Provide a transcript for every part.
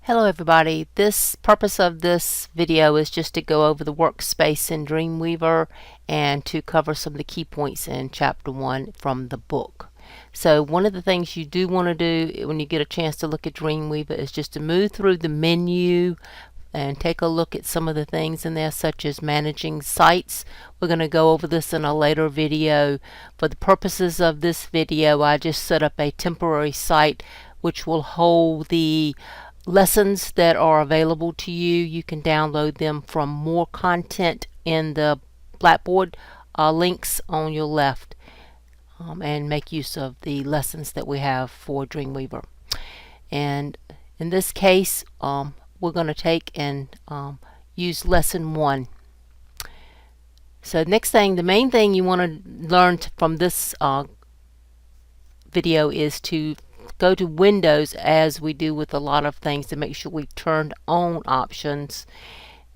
Hello everybody. This purpose of this video is just to go over the workspace in Dreamweaver and to cover some of the key points in chapter 1 from the book. So one of the things you do want to do when you get a chance to look at Dreamweaver is just to move through the menu and take a look at some of the things in there, such as managing sites. We're going to go over this in a later video. For the purposes of this video, I just set up a temporary site which will hold the lessons that are available to you. You can download them from more content in the Blackboard links on your left and make use of the lessons that we have for Dreamweaver. And in this case, we're going to take and use lesson 1. So next thing, the main thing you want to learn from this video is to go to Windows, as we do with a lot of things, to make sure we've turned on options.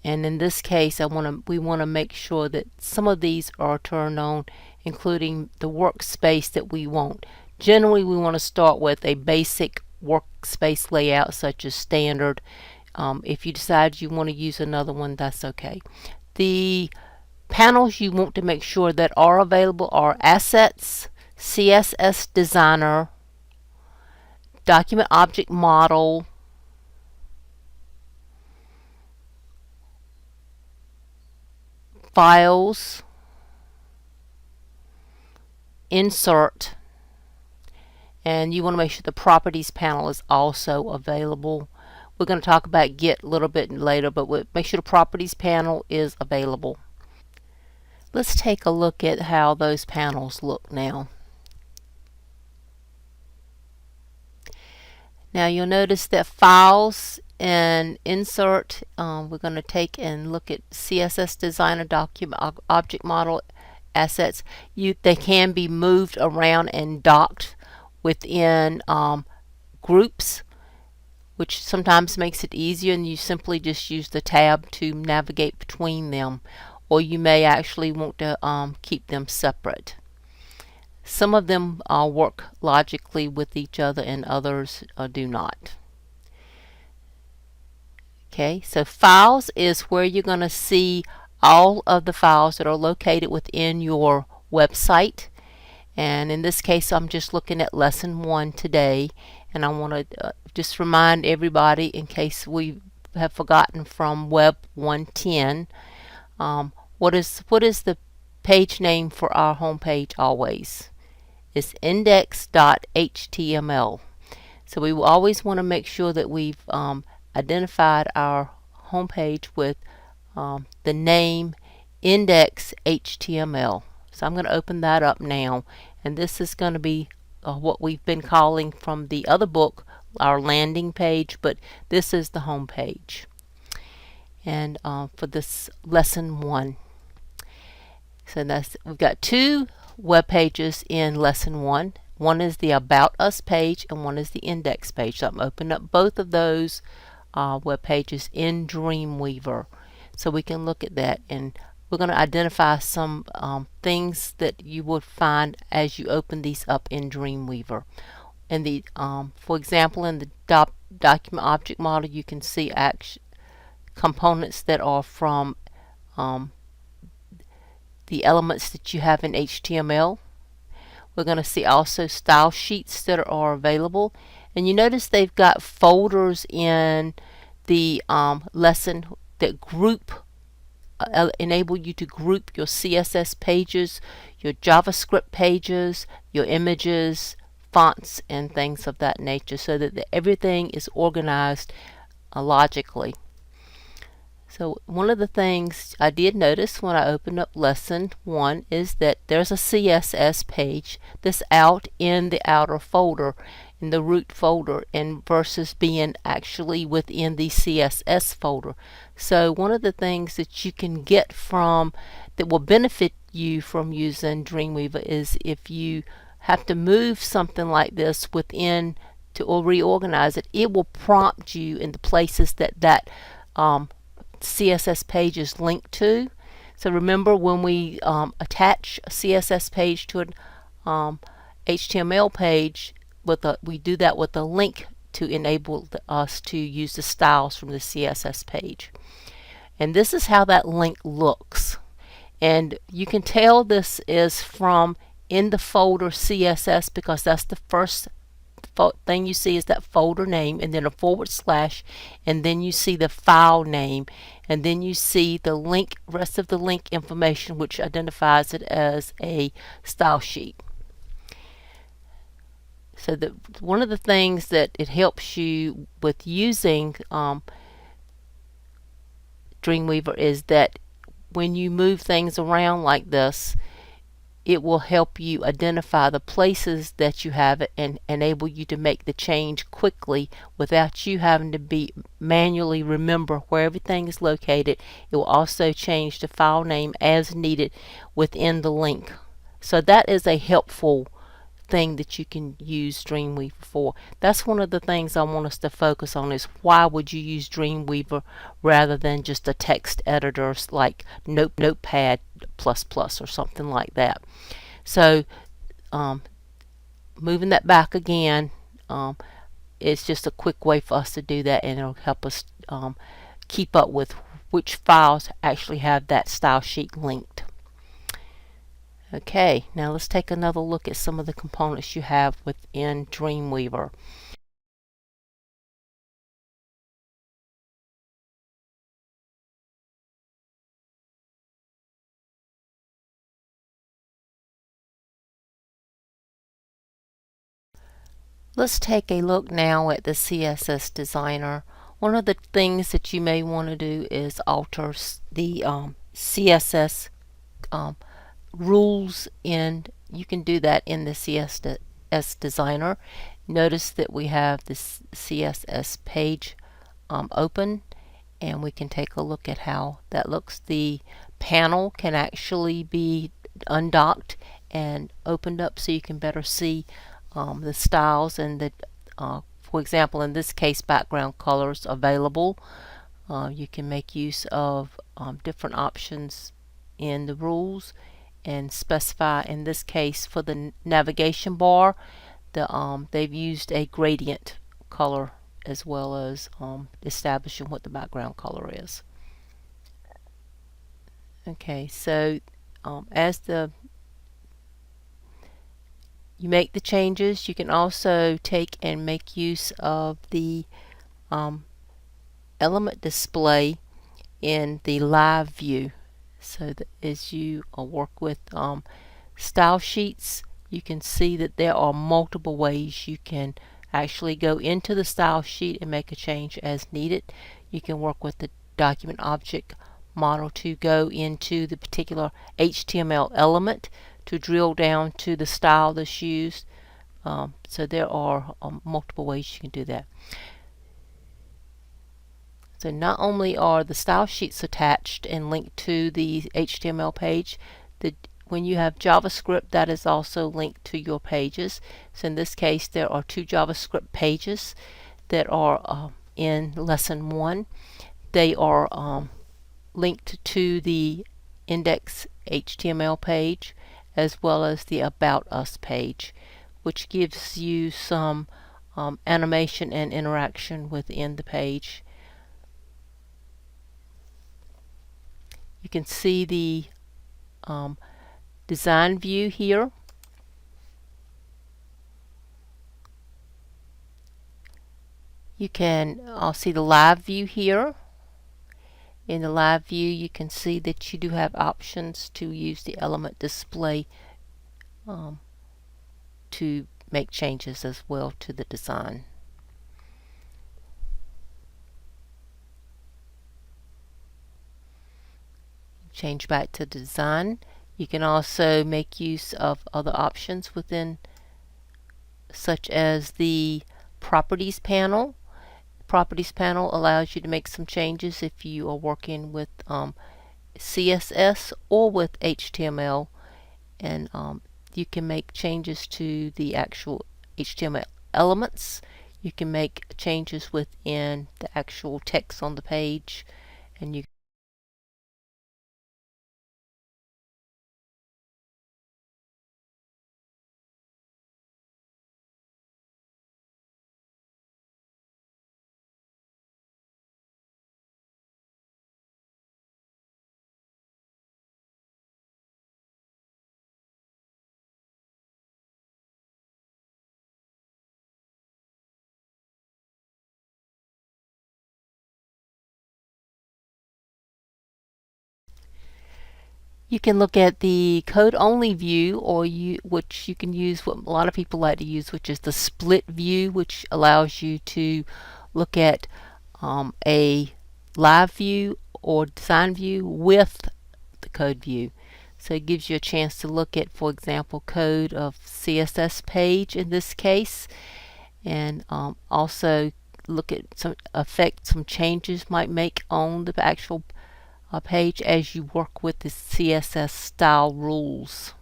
And in this case, we want to make sure that some of these are turned on, including the workspace that we want. Generally, we want to start with a basic workspace layout such as standard. If you decide you want to use another one, that's okay. The panels you want to make sure that are available are Assets, CSS Designer, Document Object Model, Files, Insert, and you want to make sure the Properties panel is also available. We're going to talk about Git a little bit later, but we'll make sure the Properties panel is available. Let's take a look at how those panels look now. Now you'll notice that Files and Insert, we're going to take and look at CSS Designer, Document Object Model, Assets. They can be moved around and docked within groups, which sometimes makes it easier, and you simply just use the tab to navigate between them, or you may actually want to keep them separate. Some of them work logically with each other and others do not. Okay, so Files is where you're going to see all of the files that are located within your website. And in this case, I'm just looking at lesson 1 today, and I want to just remind everybody, in case we have forgotten from Web 110, what is the page name for our home page always? It's index.html. So we will always want to make sure that we've identified our home page with the name index.html. So I'm going to open that up now, and this is going to be what we've been calling from the other book our landing page, but this is the home page. And for this lesson 1, so we've got 2 web pages in lesson 1. One is the About Us page and one is the index page. So I'm opening up both of those web pages in Dreamweaver so we can look at that, and we're going to identify some things that you would find as you open these up in Dreamweaver. And the for example, in the document object model, you can see components that are from the elements that you have in HTML. We're going to see also style sheets that are available, and you notice they've got folders in the lesson that enable you to group your CSS pages, your JavaScript pages, your images, fonts, and things of that nature, so that everything is organized logically. So one of the things I did notice when I opened up lesson 1 is that there's a CSS page that's out in the outer folder, in the root folder, and versus being actually within the CSS folder. So one of the things that you can get from that will benefit you from using Dreamweaver is if you have to move something like this within or reorganize it, it will prompt you in the places that CSS page is linked to. So remember, when we attach a CSS page to an HTML page, we do that with a link to enable us to use the styles from the CSS page. And this is how that link looks. And you can tell this is from in the folder CSS because that's the first thing you see is that folder name, and then a /, and then you see the file name, and then you see the link, rest of the link information, which identifies it as a style sheet. So one of the things that it helps you with using Dreamweaver is that when you move things around like this, it will help you identify the places that you have it and enable you to make the change quickly without you having to be manually remember where everything is located. It will also change the file name as needed within the link. So that is a helpful thing that you can use Dreamweaver for. That's one of the things I want us to focus on, is why would you use Dreamweaver rather than just a text editor like Notepad++ or something like that. So moving that back again, it's just a quick way for us to do that, and it'll help us keep up with which files actually have that style sheet linked. Okay, now let's take another look at some of the components you have within Dreamweaver. Let's take a look now at the CSS Designer. One of the things that you may want to do is alter the CSS rules, and you can do that in the CSS Designer. Notice that we have this CSS page open, and we can take a look at how that looks. The panel can actually be undocked and opened up so you can better see the styles and the for example, in this case, background colors available. You can make use of different options in the rules and specify, in this case for the navigation bar, they've used a gradient color as well as establishing what the background color is. Okay, so as you make the changes, you can also take and make use of the element display in the live view. So that as you work with style sheets, you can see that there are multiple ways you can actually go into the style sheet and make a change as needed. You can work with the document object model to go into the particular HTML element to drill down to the style that's used. So there are multiple ways you can do that. So not only are the style sheets attached and linked to the HTML page, when you have JavaScript, that is also linked to your pages. So in this case, there are 2 JavaScript pages that are in lesson 1. They are linked to the index HTML page as well as the About Us page, which gives you some animation and interaction within the page. You can see the design view here. You can see the live view here. In the live view, you can see that you do have options to use the element display to make changes as well to the design. Change back to the design. You can also make use of other options within, such as the properties panel. Properties panel allows you to make some changes if you are working with CSS or with HTML, and you can make changes to the actual HTML elements. You can make changes within the actual text on the page, and you You can look at the code only view, or which you can use what a lot of people like to use, which is the split view, which allows you to look at a live view or design view with the code view. So it gives you a chance to look at, for example, code of CSS page in this case, and also look at some changes might make on the actual page as you work with the CSS style rules.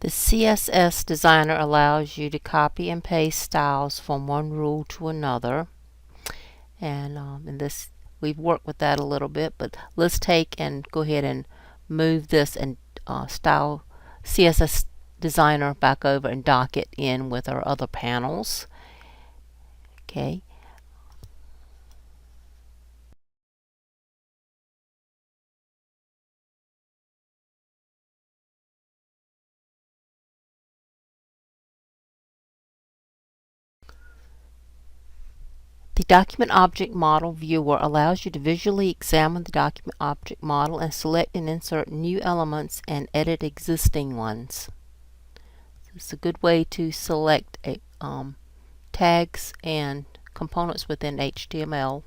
The CSS designer allows you to copy and paste styles from one rule to another, and in this we've worked with that a little bit, but let's take and go ahead and move this and style CSS designer back over and dock it in with our other panels. Okay. The Document Object Model Viewer allows you to visually examine the document object model and select and insert new elements and edit existing ones. It's a good way to select tags and components within HTML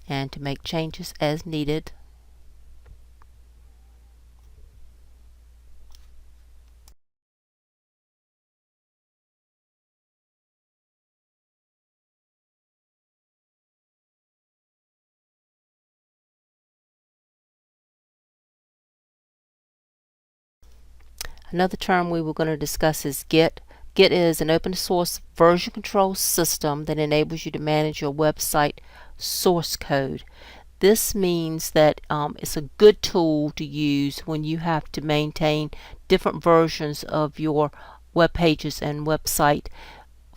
and to make changes as needed. Another term we were going to discuss is Git. Git is an open source version control system that enables you to manage your website source code. This means that it's a good tool to use when you have to maintain different versions of your web pages and website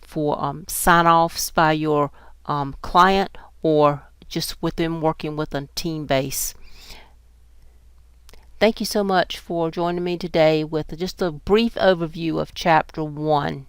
for sign-offs by your client, or just within working with a team base. Thank you so much for joining me today with just a brief overview of Chapter 1.